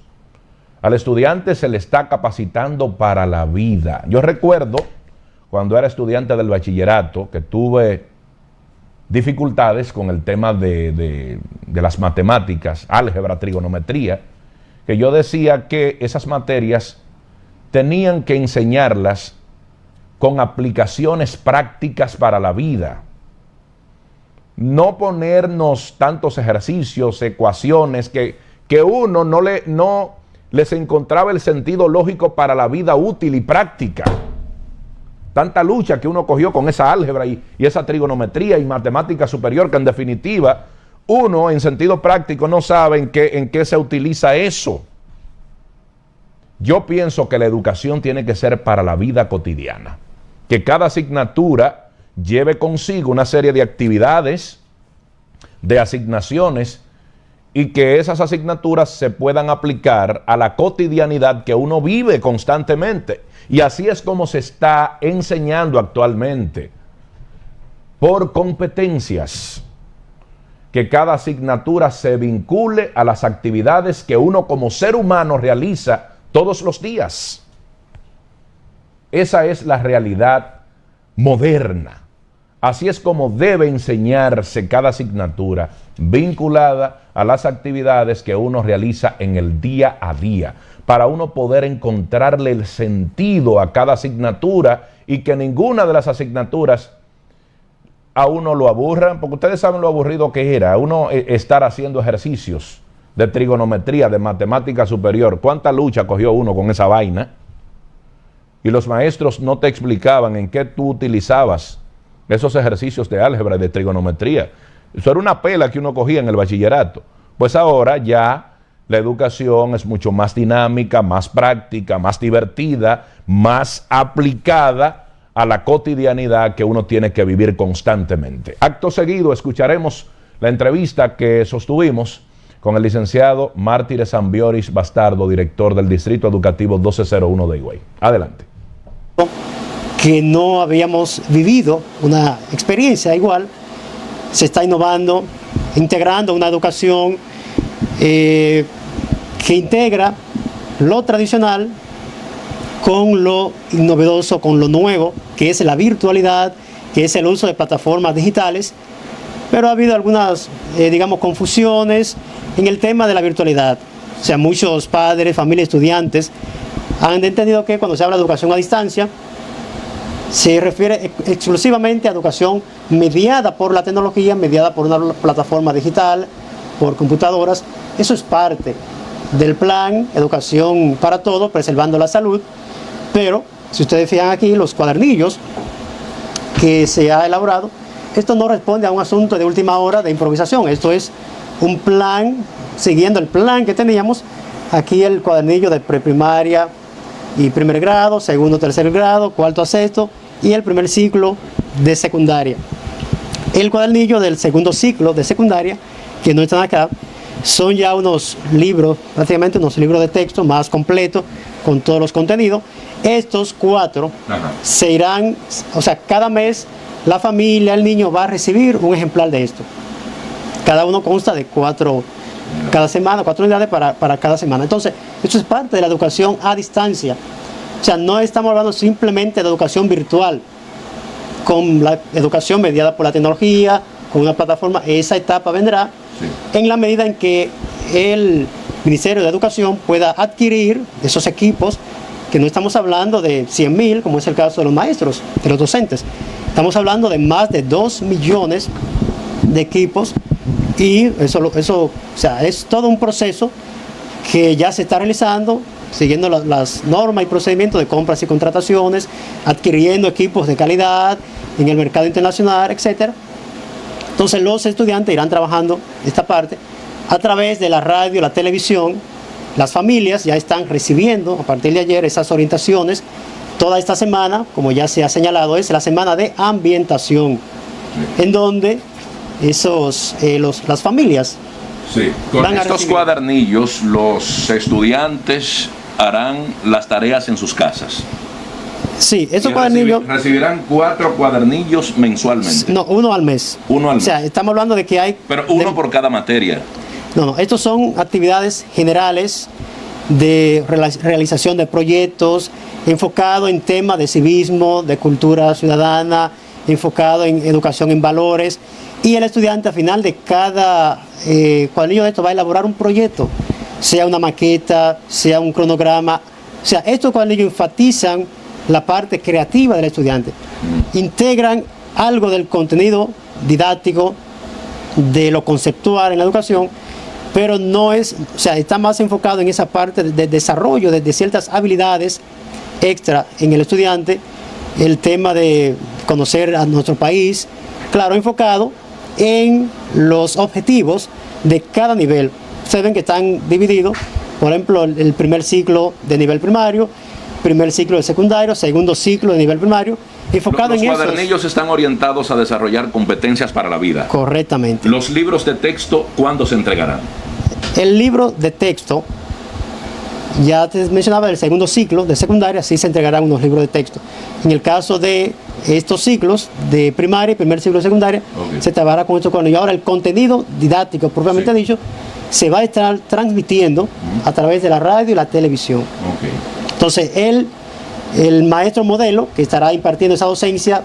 Al estudiante se le está capacitando para la vida. Yo recuerdo cuando era estudiante del bachillerato que tuve dificultades con el tema de las matemáticas, álgebra, trigonometría, que yo decía que esas materias tenían que enseñarlas con aplicaciones prácticas para la vida. No ponernos tantos ejercicios, ecuaciones que uno no les encontraba el sentido lógico para la vida útil y práctica. Tanta lucha que uno cogió con esa álgebra y esa trigonometría y matemática superior, que en definitiva uno en sentido práctico no sabe en qué se utiliza eso. Yo pienso que la educación tiene que ser para la vida cotidiana, que cada asignatura lleve consigo una serie de actividades, de asignaciones, y que esas asignaturas se puedan aplicar a la cotidianidad que uno vive constantemente. Y así es como se está enseñando actualmente, por competencias, que cada asignatura se vincule a las actividades que uno como ser humano realiza todos los días. Esa es la realidad moderna. Así es como debe enseñarse cada asignatura, vinculada a las actividades que uno realiza en el día a día, para uno poder encontrarle el sentido a cada asignatura y que ninguna de las asignaturas a uno lo aburra, porque ustedes saben lo aburrido que era uno estar haciendo ejercicios de trigonometría, de matemática superior. ¿Cuánta lucha cogió uno con esa vaina? Y los maestros no te explicaban en qué tú utilizabas esos ejercicios de álgebra y de trigonometría. Eso era una pela que uno cogía en el bachillerato. Pues ahora ya la educación es mucho más dinámica, más práctica, más divertida, más aplicada a la cotidianidad que uno tiene que vivir constantemente. Acto seguido escucharemos la entrevista que sostuvimos con el licenciado Mártires Ambioris Bastardo, director del Distrito Educativo 1201 de Higüey. Adelante. Que no habíamos vivido una experiencia igual. Se está innovando, integrando una educación que integra lo tradicional con lo novedoso, con lo nuevo, que es la virtualidad, que es el uso de plataformas digitales. Pero ha habido algunas, confusiones en el tema de la virtualidad. O sea, muchos padres, familias, estudiantes han entendido que cuando se habla de educación a distancia, se refiere exclusivamente a educación mediada por la tecnología, mediada por una plataforma digital, por computadoras. Eso es parte del plan Educación para Todos, preservando la salud. Pero, si ustedes fijan aquí, los cuadernillos que se ha elaborado, esto no responde a un asunto de última hora de improvisación. Esto es un plan, siguiendo el plan que teníamos. Aquí el cuadernillo de preprimaria y primer grado, segundo, tercer grado, cuarto a sexto y el primer ciclo de secundaria. El cuadernillo del segundo ciclo de secundaria, que no están acá, son ya unos libros, prácticamente unos libros de texto más completos con todos los contenidos. Estos 4 se irán, o sea, cada mes la familia, el niño va a recibir un ejemplar de esto. Cada uno consta de 4 cada semana, 4 unidades para cada semana. Entonces, esto es parte de la educación a distancia. O sea, no estamos hablando simplemente de educación virtual, con la educación mediada por la tecnología, con una plataforma. Esa etapa vendrá en la medida en que el Ministerio de Educación pueda adquirir esos equipos, que no estamos hablando de 100,000, como es el caso de los maestros, de los docentes. Estamos hablando de más de 2 millones de equipos. Y eso, o sea, es todo un proceso que ya se está realizando siguiendo las normas y procedimientos de compras y contrataciones, adquiriendo equipos de calidad en el mercado internacional, etc. Entonces los estudiantes irán trabajando esta parte a través de la radio, la televisión. Las familias ya están recibiendo a partir de ayer esas orientaciones. Toda esta semana, como ya se ha señalado, es la semana de ambientación, en donde las familias Sí, con van a estos recibir. cuadernillos los estudiantes harán las tareas en sus casas. Sí, estos Y cuadernillos, recibirán 4 cuadernillos mensualmente. no, uno al mes. Uno al O sea, mes. estamos hablando de que hay... Pero uno de- por cada materia. No, estos son actividades generales de realización de proyectos, enfocado en temas de civismo, de cultura ciudadana, enfocado en educación en valores. Y el estudiante al final de cada cuadernillo de esto va a elaborar un proyecto, sea una maqueta, sea un cronograma. O sea, estos cuadernillos enfatizan la parte creativa del estudiante, integran algo del contenido didáctico, de lo conceptual en la educación, pero no es, o sea, está más enfocado en esa parte de desarrollo de ciertas habilidades extra en el estudiante, el tema de conocer a nuestro país, claro, enfocado en los objetivos de cada nivel. Ustedes ven que están divididos, por ejemplo, el primer ciclo de nivel primario, primer ciclo de secundario, segundo ciclo de nivel primario, enfocado Los en eso. cuadernillos están orientados a desarrollar competencias para la vida. Correctamente. Los libros de texto, ¿cuándo se entregarán? El libro de texto, ya te mencionaba, el segundo ciclo de secundaria, sí se entregarán unos libros de texto. En el caso de estos ciclos de primaria y primer ciclo de secundaria, Ok. se trabajará con estos cuadernos. Y ahora el contenido didáctico, propiamente Sí. dicho, se va a estar transmitiendo a través de la radio y la televisión. Entonces, el maestro modelo, que estará impartiendo esa docencia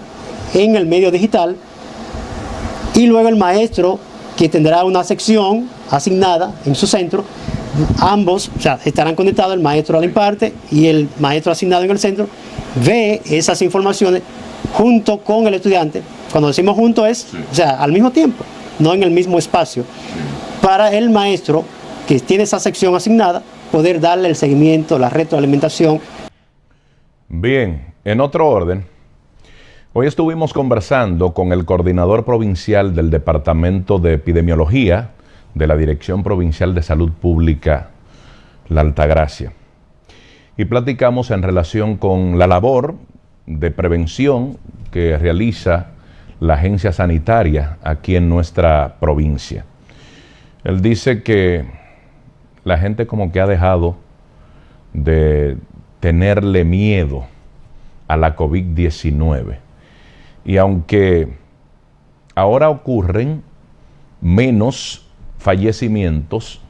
en el medio digital, y luego el maestro, que tendrá una sección asignada en su centro, ambos, o sea, estarán conectados, el maestro la imparte y el maestro asignado en el centro ve esas informaciones junto con el estudiante. Cuando decimos junto es, o sea, al mismo tiempo, no en el mismo espacio, para el maestro que tiene esa sección asignada, poder darle el seguimiento, la retroalimentación. Bien, en otro orden, hoy estuvimos conversando con el coordinador provincial del Departamento de Epidemiología de la Dirección Provincial de Salud Pública, La Altagracia, y platicamos en relación con la labor de prevención que realiza la agencia sanitaria aquí en nuestra provincia. Él dice que la gente como que ha dejado de tenerle miedo a la COVID-19. Y aunque ahora ocurren menos fallecimientos,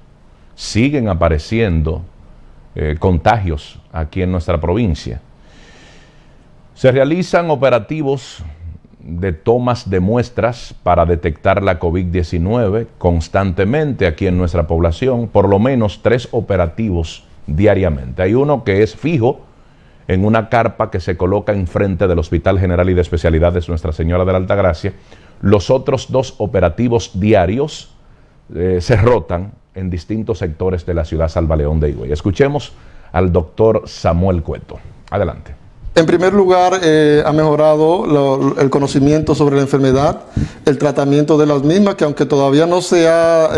siguen apareciendo contagios aquí en nuestra provincia. Se realizan operativos de tomas de muestras para detectar la COVID-19 constantemente aquí en nuestra población, por lo menos 3 operativos diariamente. Hay uno que es fijo en una carpa que se coloca enfrente del Hospital General y de Especialidades Nuestra Señora de la Altagracia. Los otros 2 operativos diarios se rotan en distintos sectores de la ciudad Salva León de Higüey. Escuchemos al doctor Samuel Cueto. Adelante. En primer lugar, ha mejorado el conocimiento sobre la enfermedad, el tratamiento de las mismas, que aunque todavía no se ha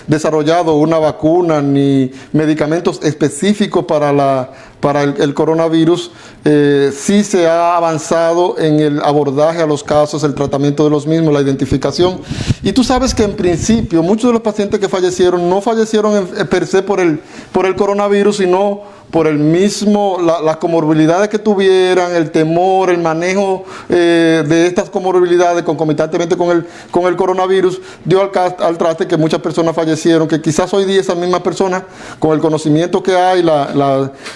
desarrollado una vacuna ni medicamentos específicos para el coronavirus, sí se ha avanzado en el abordaje a los casos, el tratamiento de los mismos, la identificación. Y tú sabes que en principio muchos de los pacientes que fallecieron no fallecieron per se por el coronavirus, sino por el mismo, las comorbilidades que tuvieran, el temor, el manejo de estas comorbilidades concomitantemente con el coronavirus, dio al traste que muchas personas fallecieron, que quizás hoy día esas mismas personas, con el conocimiento que hay,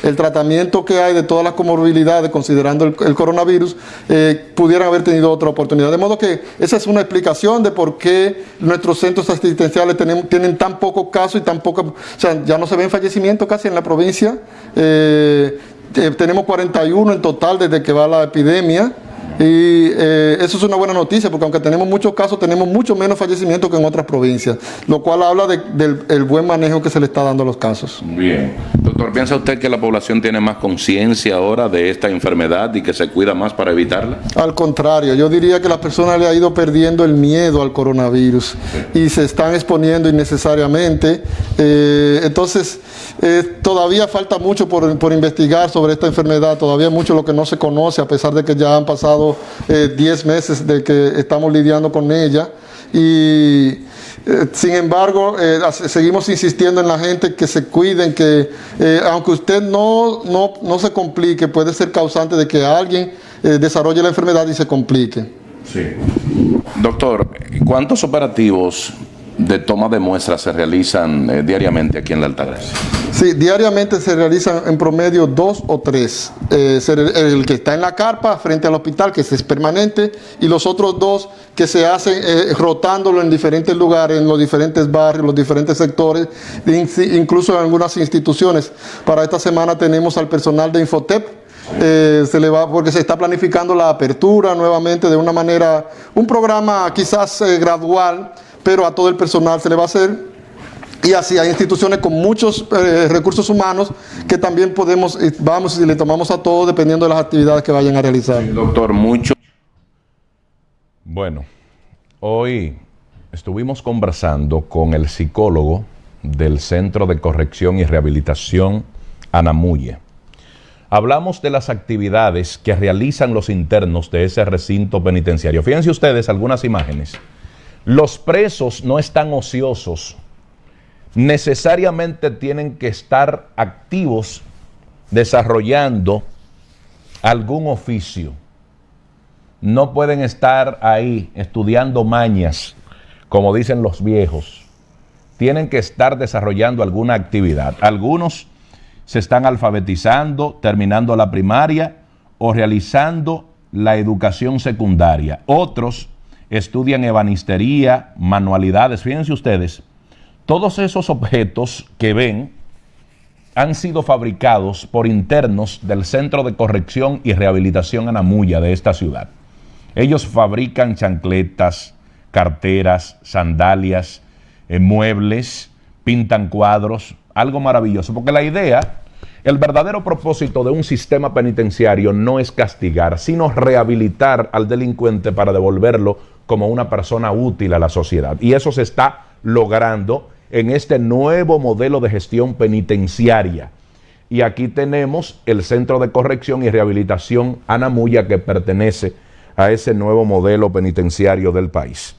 el tratamiento que hay de todas las comorbilidades, considerando el coronavirus, pudieran haber tenido otra oportunidad. De modo que esa es una explicación de por qué nuestros centros asistenciales tienen tan pocos casos y tan poca, o sea, ya no se ven fallecimientos casi en la provincia. Tenemos 41 en total desde que va la epidemia. Y eso es una buena noticia, porque aunque tenemos muchos casos, tenemos mucho menos fallecimientos que en otras provincias, lo cual habla del buen manejo que se le está dando a los casos. Bien. Doctor, ¿piensa usted que la población tiene más conciencia ahora de esta enfermedad y que se cuida más para evitarla? Al contrario, yo diría que las personas le ha ido perdiendo el miedo al coronavirus y se están exponiendo innecesariamente. Entonces, todavía falta mucho por investigar sobre esta enfermedad, todavía mucho lo que no se conoce, a pesar de que ya han pasado 10 meses de que estamos lidiando con ella. Y sin embargo, seguimos insistiendo en la gente que se cuiden, que aunque usted no se complique, puede ser causante de que alguien desarrolle la enfermedad y se complique. Sí. Doctor, ¿cuántos operativos de toma de muestras se realizan diariamente aquí en la Altagracia? Sí, diariamente se realizan en promedio 2 o 3. El que está en la carpa frente al hospital, que es permanente, y los otros 2 que se hacen rotándolo en diferentes lugares, en los diferentes barrios, los diferentes sectores, incluso en algunas instituciones. Para esta semana tenemos al personal de Infotep. Porque se está planificando la apertura nuevamente de una manera, un programa quizás gradual, pero a todo el personal se le va a hacer. Y así hay instituciones con muchos recursos humanos que también vamos y le tomamos a todos dependiendo de las actividades que vayan a realizar. Sí, doctor, mucho. Bueno, hoy estuvimos conversando con el psicólogo del Centro de Corrección y Rehabilitación Anamuye. Hablamos de las actividades que realizan los internos de ese recinto penitenciario. Fíjense ustedes algunas imágenes. Los presos no están ociosos. Necesariamente tienen que estar activos desarrollando algún oficio. No pueden estar ahí estudiando mañas, como dicen los viejos. Tienen que estar desarrollando alguna actividad. Algunos se están alfabetizando, terminando la primaria o realizando la educación secundaria. Otros estudian ebanistería, manualidades. Fíjense ustedes, todos esos objetos que ven han sido fabricados por internos del Centro de Corrección y Rehabilitación Anamuya de esta ciudad. Ellos fabrican chancletas, carteras, sandalias, muebles, pintan cuadros, algo maravilloso, porque la idea, el verdadero propósito de un sistema penitenciario no es castigar, sino rehabilitar al delincuente para devolverlo como una persona útil a la sociedad. Y eso se está logrando en este nuevo modelo de gestión penitenciaria. Y aquí tenemos el Centro de Corrección y Rehabilitación Anamuya, que pertenece a ese nuevo modelo penitenciario del país.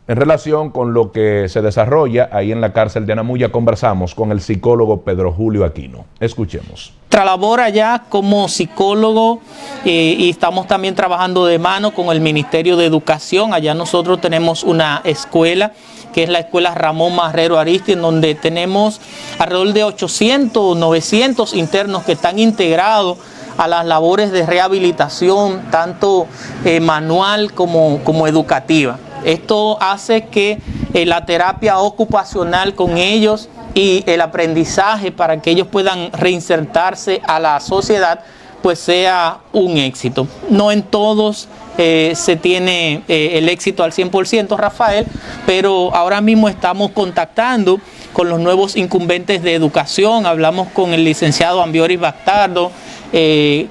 En relación con lo que se desarrolla ahí en la cárcel de Anamuya, conversamos con el psicólogo Pedro Julio Aquino. Escuchemos. Nuestra labor allá como psicólogo y estamos también trabajando de mano con el Ministerio de Educación. Allá nosotros tenemos una escuela que es la escuela Ramón Marrero Aristi, en donde tenemos alrededor de 800, 900 internos que están integrados a las labores de rehabilitación, tanto manual como educativa. Esto hace que la terapia ocupacional con ellos y el aprendizaje para que ellos puedan reinsertarse a la sociedad, pues sea un éxito. No en todos se tiene el éxito al 100%, Rafael, pero ahora mismo estamos contactando con los nuevos incumbentes de educación. Hablamos con el licenciado Ambioris Bastardo,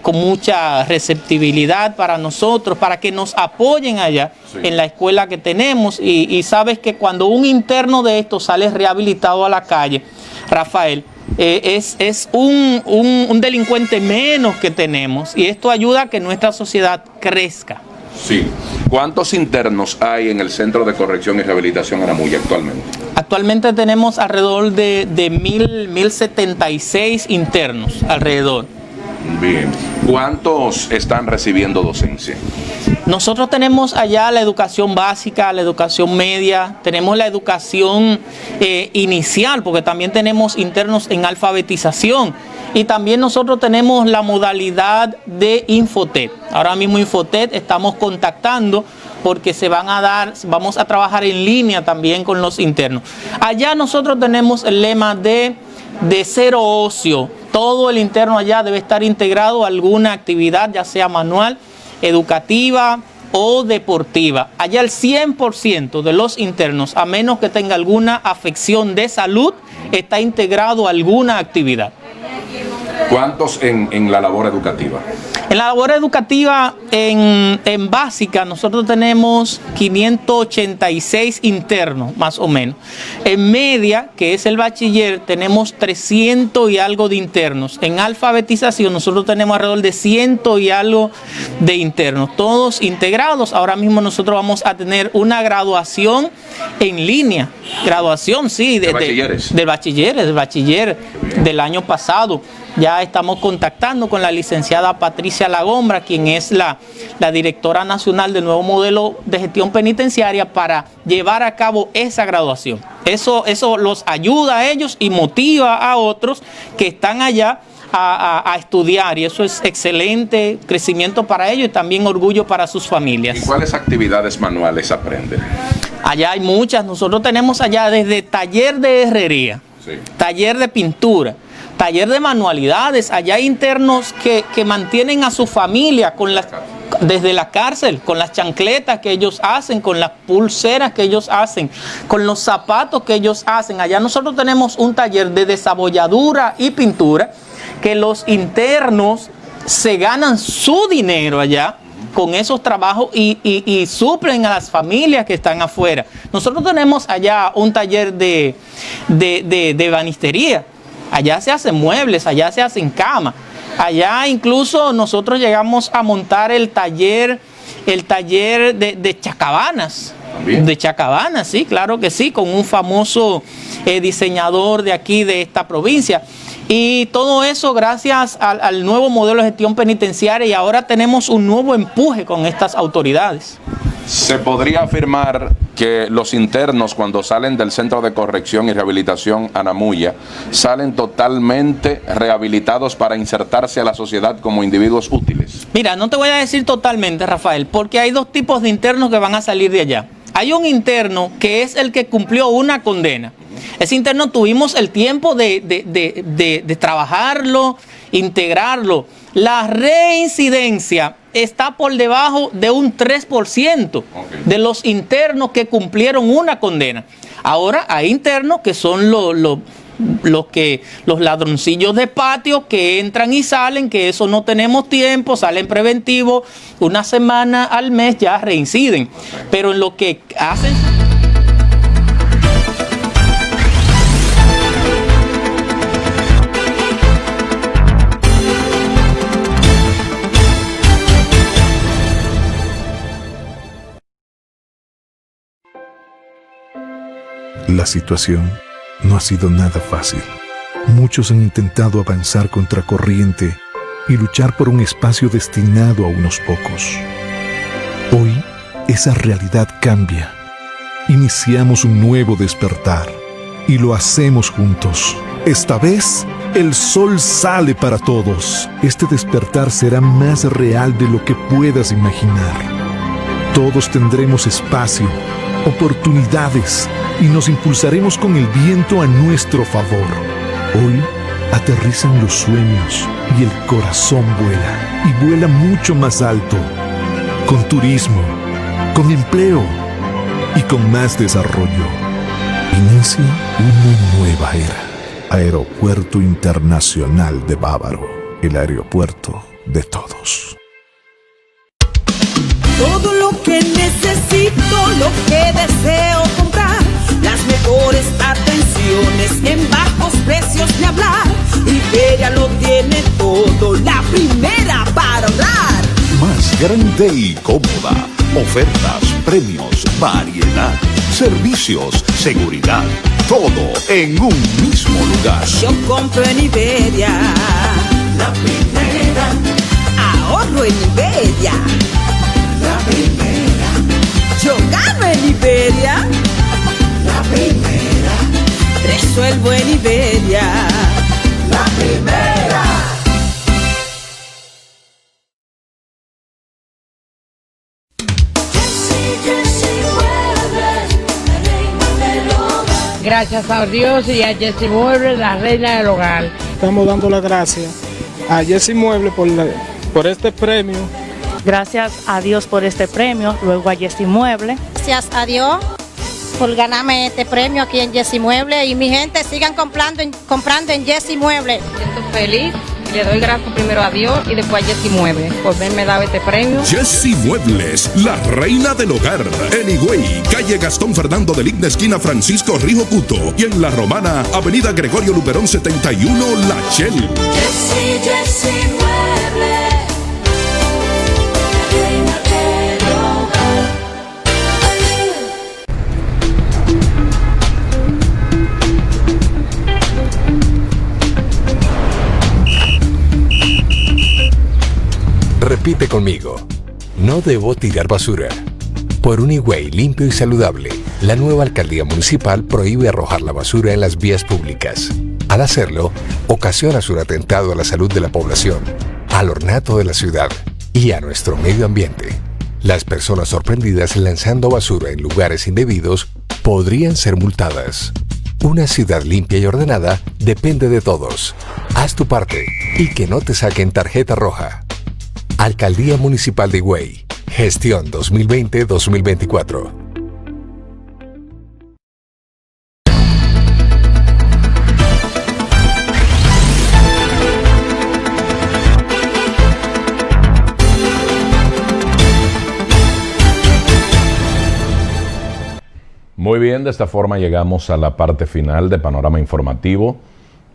con mucha receptibilidad para nosotros, para que nos apoyen allá en la escuela que tenemos. Y sabes que cuando un interno de estos sale rehabilitado a la calle, Rafael, es un delincuente menos que tenemos, y esto ayuda a que nuestra sociedad crezca. Sí. ¿Cuántos internos hay en el Centro de Corrección y Rehabilitación Anamuya actualmente? Actualmente tenemos alrededor de 1076 internos alrededor. Bien. ¿Cuántos están recibiendo docencia? Nosotros tenemos allá la educación básica, la educación media, tenemos la educación inicial, porque también tenemos internos en alfabetización, y también nosotros tenemos la modalidad de Infotet. Ahora mismo Infotet estamos contactando porque vamos a trabajar en línea también con los internos. Allá nosotros tenemos el lema de cero ocio. Todo el interno allá debe estar integrado a alguna actividad, ya sea manual educativa o deportiva. Allá el 100% de los internos, a menos que tenga alguna afección de salud, está integrado a alguna actividad. ¿Cuántos en la labor educativa? En la labor educativa, en básica, nosotros tenemos 586 internos, más o menos. En media, que es el bachiller, tenemos 300 y algo de internos. En alfabetización, nosotros tenemos alrededor de 100 y algo de internos, todos integrados. Ahora mismo nosotros vamos a tener una graduación en línea. Graduación, sí, ¿De bachilleres? del bachiller del año pasado. Ya estamos contactando con la licenciada Patricia Lagombra, quien es la directora nacional del nuevo modelo de gestión penitenciaria, para llevar a cabo esa graduación. Eso los ayuda a ellos y motiva a otros que están allá a estudiar, y eso es excelente crecimiento para ellos y también orgullo para sus familias. ¿Y cuáles actividades manuales aprenden? Allá hay muchas. Nosotros tenemos allá desde taller de herrería, Sí. taller de pintura, taller de manualidades. Allá hay internos que mantienen a su familia desde la cárcel, con las chancletas que ellos hacen, con las pulseras que ellos hacen, con los zapatos que ellos hacen. Allá nosotros tenemos un taller de desabolladura y pintura, que los internos se ganan su dinero allá con esos trabajos y suplen a las familias que están afuera. Nosotros tenemos allá un taller de ebanistería. Allá se hacen muebles, allá se hacen camas. Allá incluso nosotros llegamos a montar el taller de chacabanas. ¿También? De chacabanas, sí, claro que sí, con un famoso diseñador de aquí, de esta provincia. Y todo eso gracias al nuevo modelo de gestión penitenciaria, y ahora tenemos un nuevo empuje con estas autoridades. ¿Se podría afirmar que los internos, cuando salen del Centro de Corrección y Rehabilitación Anamuya, salen totalmente rehabilitados para insertarse a la sociedad como individuos útiles? Mira, no te voy a decir totalmente, Rafael, porque hay dos tipos de internos que van a salir de allá. Hay un interno que es el que cumplió una condena. Ese interno tuvimos el tiempo de trabajarlo, integrarlo. La reincidencia está por debajo de un 3% de los internos que cumplieron una condena. Ahora hay internos que son los ladroncillos de patio, que entran y salen, que eso no tenemos tiempo, salen preventivo, una semana al mes ya reinciden. Pero en lo que hacen... La situación no ha sido nada fácil. Muchos han intentado avanzar contracorriente y luchar por un espacio destinado a unos pocos. Hoy, esa realidad cambia. Iniciamos un nuevo despertar y lo hacemos juntos. Esta vez, el sol sale para todos. Este despertar será más real de lo que puedas imaginar. Todos tendremos espacio, oportunidades, y nos impulsaremos con el viento a nuestro favor. Hoy aterrizan los sueños y el corazón vuela, y vuela mucho más alto, con turismo, con empleo y con más desarrollo. Inicia una nueva era. Aeropuerto Internacional de Bávaro, el aeropuerto de todos. Todo lo que necesito, lo que deseo comprar, las mejores atenciones en bajos precios de hablar. Iberia lo tiene todo, la primera para hablar. Más grande y cómoda. Ofertas, premios, variedad, servicios, seguridad. Todo en un mismo lugar. Yo compro en Iberia, La primera. ahorro en Iberia, La primera. yo gano en Iberia, La primera. resuelvo en Iberia. La primera. Gracias a Dios y a Jessy Muebles, la reina del hogar. Estamos dando las gracias a Jessy Muebles por este premio Gracias a Dios por este premio, luego a Yes Inmueble. Gracias a Dios por ganarme este premio aquí en Yes Inmueble y mi gente sigan comprando en Yes Inmueble. Siento feliz. Le doy gracias primero a Dios y después a Yes Inmueble por haberme dado este premio. Yes Inmuebles, la reina del hogar. En Higüey, calle Gastón Fernando de Ligna, esquina Francisco Rijo Cuto. Y en La Romana, avenida Gregorio Luperón 71, La Shell. Yes Inmueble, la reina del hogar. Repite conmigo, no debo tirar basura. Por un Higüey limpio y saludable, la nueva alcaldía municipal prohíbe arrojar la basura en las vías públicas. Al hacerlo, ocasionas un atentado a la salud de la población, al ornato de la ciudad y a nuestro medio ambiente. Las personas sorprendidas lanzando basura en lugares indebidos podrían ser multadas. Una ciudad limpia y ordenada depende de todos. Haz tu parte y que no te saquen tarjeta roja. Alcaldía Municipal de Higüey. Gestión 2020-2024. Muy bien, de esta forma llegamos a la parte final de Panorama Informativo.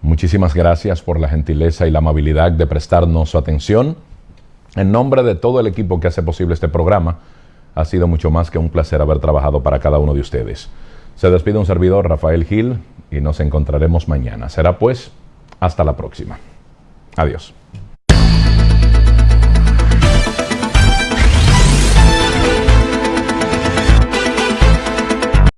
Muchísimas gracias por la gentileza y la amabilidad de prestarnos su atención. En nombre de todo el equipo que hace posible este programa, ha sido mucho más que un placer haber trabajado para cada uno de ustedes. Se despide un servidor, Rafael Gil, y nos encontraremos mañana. Será pues, hasta la próxima. Adiós.